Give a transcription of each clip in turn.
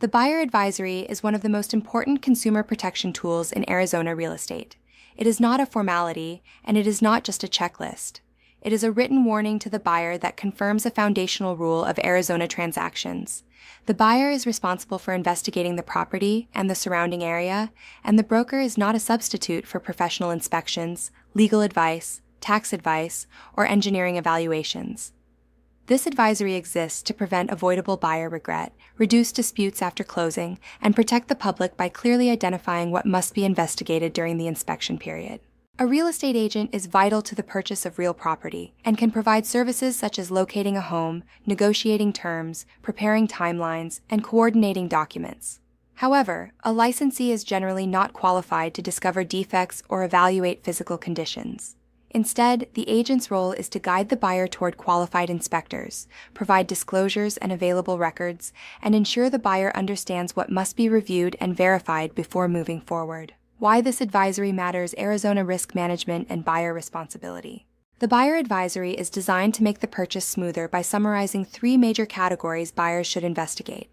The buyer advisory is one of the most important consumer protection tools in Arizona real estate. It is not a formality, and it is not just a checklist. It is a written warning to the buyer that confirms a foundational rule of Arizona transactions. The buyer is responsible for investigating the property and the surrounding area, and the broker is not a substitute for professional inspections, legal advice, tax advice, or engineering evaluations. This advisory exists to prevent avoidable buyer regret, reduce disputes after closing, and protect the public by clearly identifying what must be investigated during the inspection period. A real estate agent is vital to the purchase of real property and can provide services such as locating a home, negotiating terms, preparing timelines, and coordinating documents. However, a licensee is generally not qualified to discover defects or evaluate physical conditions. Instead, the agent's role is to guide the buyer toward qualified inspectors, provide disclosures and available records, and ensure the buyer understands what must be reviewed and verified before moving forward. Why this advisory matters: Arizona risk management and buyer responsibility. The buyer advisory is designed to make the purchase smoother by summarizing 3 major categories buyers should investigate.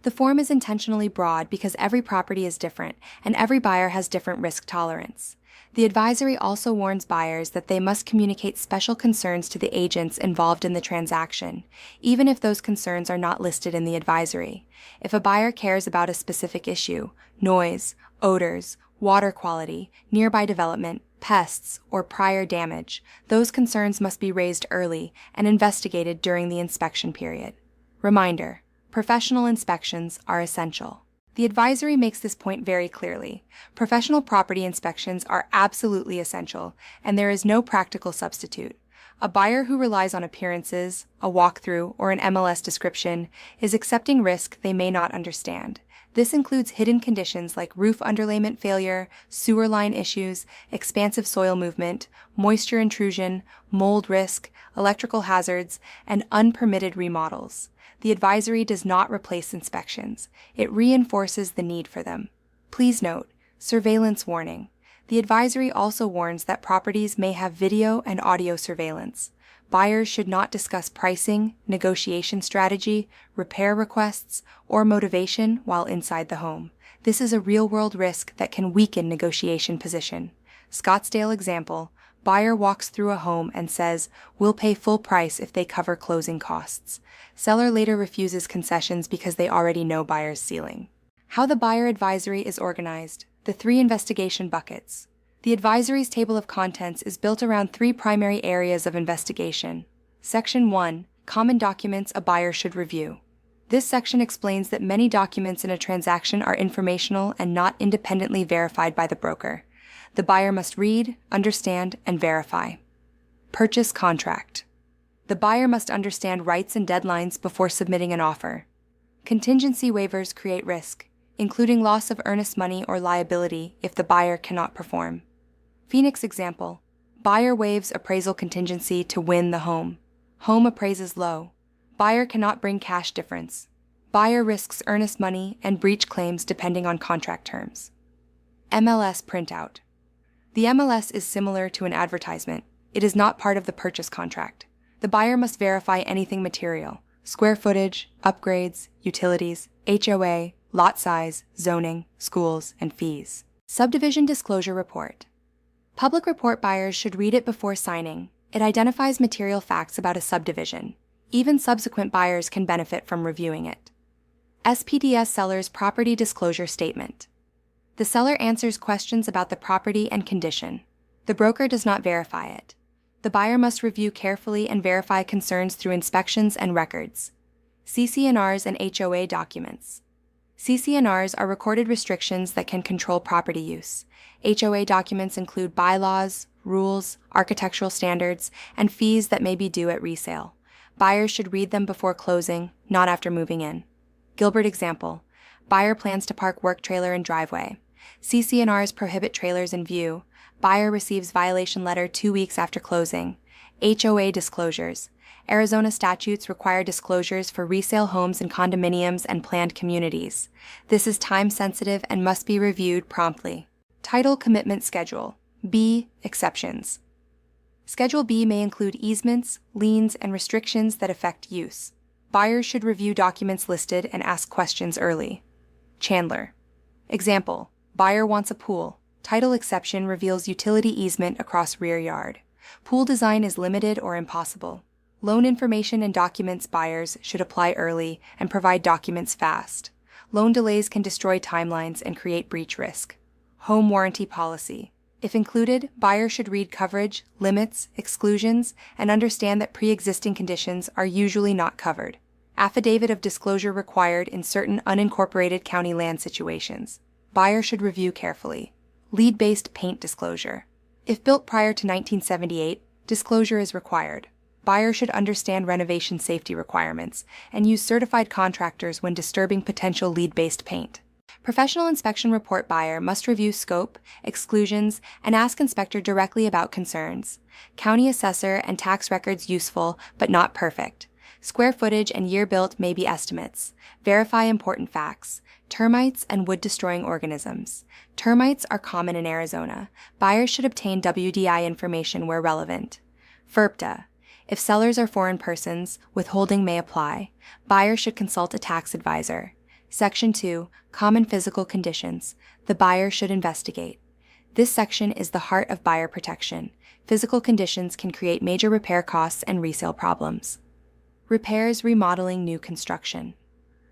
The form is intentionally broad because every property is different, and every buyer has different risk tolerance. The advisory also warns buyers that they must communicate special concerns to the agents involved in the transaction, even if those concerns are not listed in the advisory. If a buyer cares about a specific issue, noise, odors, water quality, nearby development, pests, or prior damage, those concerns must be raised early and investigated during the inspection period. Reminder: professional inspections are essential. The advisory makes this point very clearly. Professional property inspections are absolutely essential, and there is no practical substitute. A buyer who relies on appearances, a walkthrough, or an MLS description is accepting risk they may not understand. This includes hidden conditions like roof underlayment failure, sewer line issues, expansive soil movement, moisture intrusion, mold risk, electrical hazards, and unpermitted remodels. The advisory does not replace inspections. It reinforces the need for them. Please note: surveillance warning. The advisory also warns that properties may have video and audio surveillance. Buyers should not discuss pricing, negotiation strategy, repair requests, or motivation while inside the home. This is a real-world risk that can weaken negotiation position. Scottsdale example: buyer walks through a home and says, "We'll pay full price if they cover closing costs." Seller later refuses concessions because they already know buyer's ceiling. How the buyer advisory is organized: the 3 investigation buckets. The advisory's table of contents is built around 3 primary areas of investigation. Section 1: common documents a buyer should review. This section explains that many documents in a transaction are informational and not independently verified by the broker. The buyer must read, understand, and verify. Purchase contract. The buyer must understand rights and deadlines before submitting an offer. Contingency waivers create risk, including loss of earnest money or liability if the buyer cannot perform. Phoenix example: buyer waives appraisal contingency to win the home. Home appraises low. Buyer cannot bring cash difference. Buyer risks earnest money and breach claims depending on contract terms. MLS printout. The MLS is similar to an advertisement. It is not part of the purchase contract. The buyer must verify anything material: square footage, upgrades, utilities, HOA, lot size, zoning, schools, and fees. Subdivision disclosure report. Public report buyers should read it before signing. It identifies material facts about a subdivision. Even subsequent buyers can benefit from reviewing it. SPDS seller's property disclosure statement. The seller answers questions about the property and condition. The broker does not verify it. The buyer must review carefully and verify concerns through inspections and records. CC&Rs and HOA documents. CC&Rs are recorded restrictions that can control property use. HOA documents include bylaws, rules, architectural standards, and fees that may be due at resale. Buyers should read them before closing, not after moving in. Gilbert example: buyer plans to park work trailer in driveway. CC&Rs prohibit trailers in view. Buyer receives violation letter 2 weeks after closing. HOA disclosures. Arizona statutes require disclosures for resale homes and condominiums and planned communities. This is time-sensitive and must be reviewed promptly. Title commitment schedule. B. Exceptions. Schedule B may include easements, liens, and restrictions that affect use. Buyers should review documents listed and ask questions early. Chandler. Example, buyer wants a pool. Title exception reveals utility easement across rear yard. Pool design is limited or impossible. Loan information and documents buyers should apply early and provide documents fast. Loan delays can destroy timelines and create breach risk. Home warranty policy. If included, buyers should read coverage, limits, exclusions, and understand that pre-existing conditions are usually not covered. Affidavit of disclosure required in certain unincorporated county land situations. Buyer should review carefully. Lead-based paint disclosure. If built prior to 1978, disclosure is required. Buyer should understand renovation safety requirements and use certified contractors when disturbing potential lead-based paint. Professional inspection report buyer must review scope, exclusions, and ask inspector directly about concerns. County assessor and tax records useful, but not perfect. Square footage and year built may be estimates. Verify important facts. Termites and wood-destroying organisms. Termites are common in Arizona. Buyers should obtain WDI information where relevant. FIRPTA. If sellers are foreign persons, withholding may apply. Buyers should consult a tax advisor. Section 2. Common physical conditions. The buyer should investigate. This section is the heart of buyer protection. Physical conditions can create major repair costs and resale problems. Repairs, remodeling, new construction.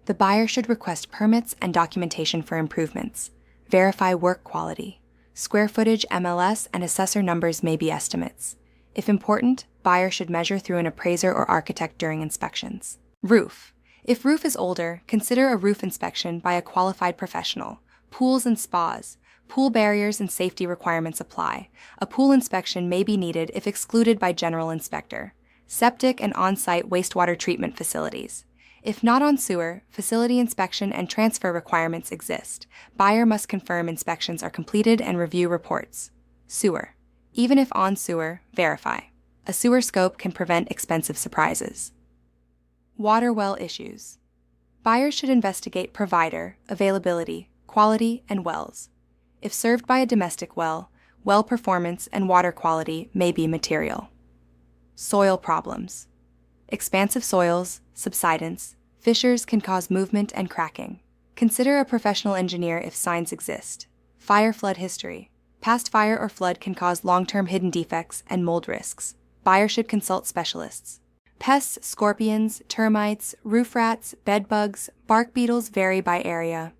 The buyer should request permits and documentation for improvements. Verify work quality. Square footage, MLS, and assessor numbers may be estimates. If important, buyer should measure through an appraiser or architect during inspections. Roof. If roof is older, consider a roof inspection by a qualified professional. Pools and spas. Pool barriers and safety requirements apply. A pool inspection may be needed if excluded by general inspector. Septic and on-site wastewater treatment facilities. If not on sewer, facility inspection and transfer requirements exist. Buyer must confirm inspections are completed and review reports. Sewer. Even if on sewer, verify. A sewer scope can prevent expensive surprises. Water well issues. Buyers should investigate provider, availability, quality, and wells. If served by a domestic well, well performance and water quality may be material. Soil problems. Expansive soils, subsidence, fissures can cause movement and cracking. Consider a professional engineer if signs exist. Fire flood history. Past fire or flood can cause long-term hidden defects and mold risks. Buyer should consult specialists. Pests, scorpions, termites, roof rats, bed bugs, bark beetles vary by area.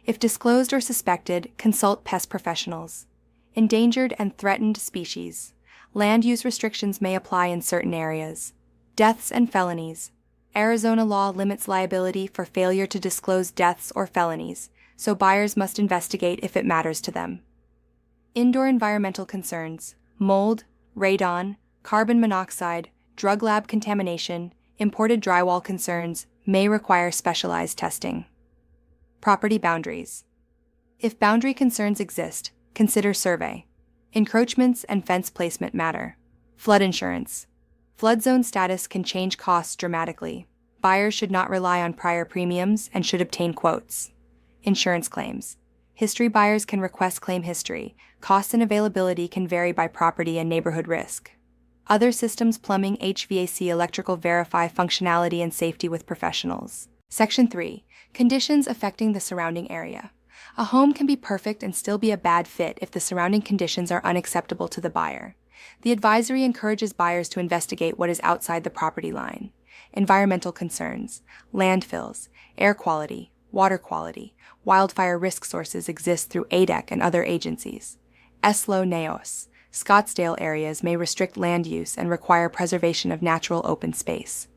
If disclosed or suspected, consult pest professionals. Endangered and threatened species. Land use restrictions may apply in certain areas. Deaths and felonies. Arizona law limits liability for failure to disclose deaths or felonies, so buyers must investigate if it matters to them. Indoor environmental concerns. Mold, radon, carbon monoxide, drug lab contamination, imported drywall concerns may require specialized testing. Property boundaries. If boundary concerns exist, consider survey. Encroachments and fence placement matter. Flood insurance. Flood zone status can change costs dramatically. Buyers should not rely on prior premiums and should obtain quotes. Insurance claims. History buyers can request claim history. Cost and availability can vary by property and neighborhood risk. Other systems plumbing, HVAC, electrical verify functionality and safety with professionals. Section 3. Conditions affecting the surrounding area. A home can be perfect and still be a bad fit if the surrounding conditions are unacceptable to the buyer. The advisory encourages buyers to investigate what is outside the property line. Environmental concerns, landfills, air quality, water quality, wildfire risk sources exist through ADEC and other agencies. ESLO-NEOS. Scottsdale areas may restrict land use and require preservation of natural open space.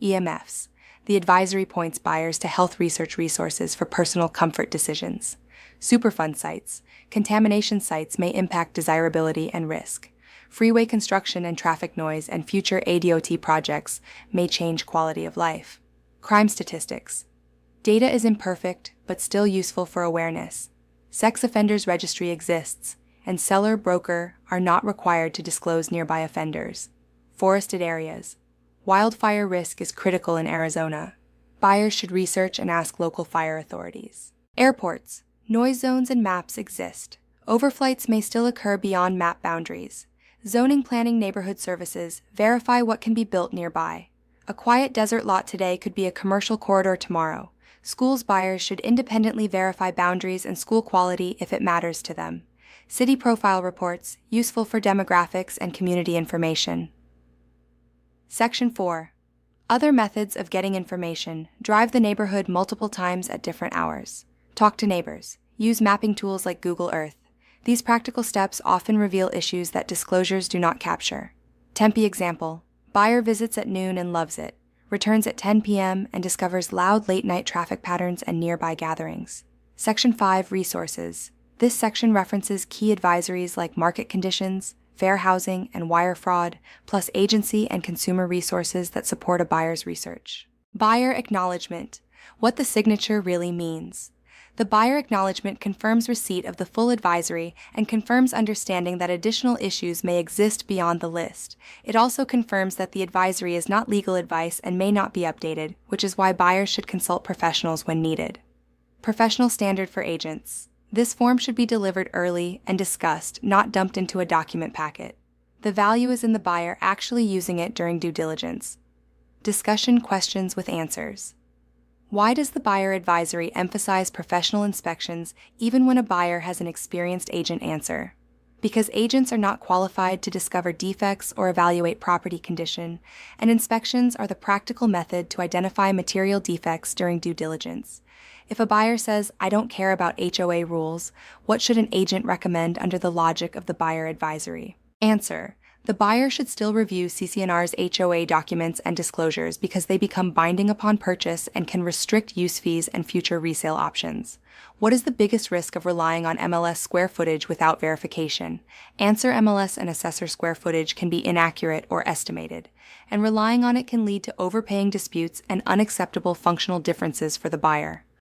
EMFs. The advisory points buyers to health research resources for personal comfort decisions. Superfund sites. Contamination sites may impact desirability and risk. Freeway construction and traffic noise and future ADOT projects may change quality of life. Crime statistics. Data is imperfect, but still useful for awareness. Sex offenders registry exists, and seller, broker are not required to disclose nearby offenders. Forested areas. Wildfire risk is critical in Arizona. Buyers should research and ask local fire authorities. Airports. Noise zones and maps exist. Overflights may still occur beyond map boundaries. Zoning planning neighborhood services verify what can be built nearby. A quiet desert lot today could be a commercial corridor tomorrow. Schools buyers should independently verify boundaries and school quality if it matters to them. City profile reports, useful for demographics and community information. Section 4. Other methods of getting information. Drive the neighborhood multiple times at different hours. Talk to neighbors. Use mapping tools like Google Earth. These practical steps often reveal issues that disclosures do not capture. Tempe example. Buyer visits at noon and loves it. Returns at 10 p.m. and discovers loud late-night traffic patterns and nearby gatherings. Section 5. Resources. This section references key advisories like market conditions, fair housing, and wire fraud, plus agency and consumer resources that support a buyer's research. Buyer acknowledgement. What the signature really means. The buyer acknowledgement confirms receipt of the full advisory and confirms understanding that additional issues may exist beyond the list. It also confirms that the advisory is not legal advice and may not be updated, which is why buyers should consult professionals when needed. Professional standard for agents. This form should be delivered early and discussed, not dumped into a document packet. The value is in the buyer actually using it during due diligence. Discussion questions with answers. Why does the buyer advisory emphasize professional inspections even when a buyer has an experienced agent answer? Because agents are not qualified to discover defects or evaluate property condition, and inspections are the practical method to identify material defects during due diligence. If a buyer says, "I don't care about HOA rules," what should an agent recommend under the logic of the buyer advisory? Answer. The buyer should still review CC&R's HOA documents and disclosures because they become binding upon purchase and can restrict use fees and future resale options. What is the biggest risk of relying on MLS square footage without verification? Answer. MLS and assessor square footage can be inaccurate or estimated, and relying on it can lead to overpaying disputes and unacceptable functional differences for the buyer.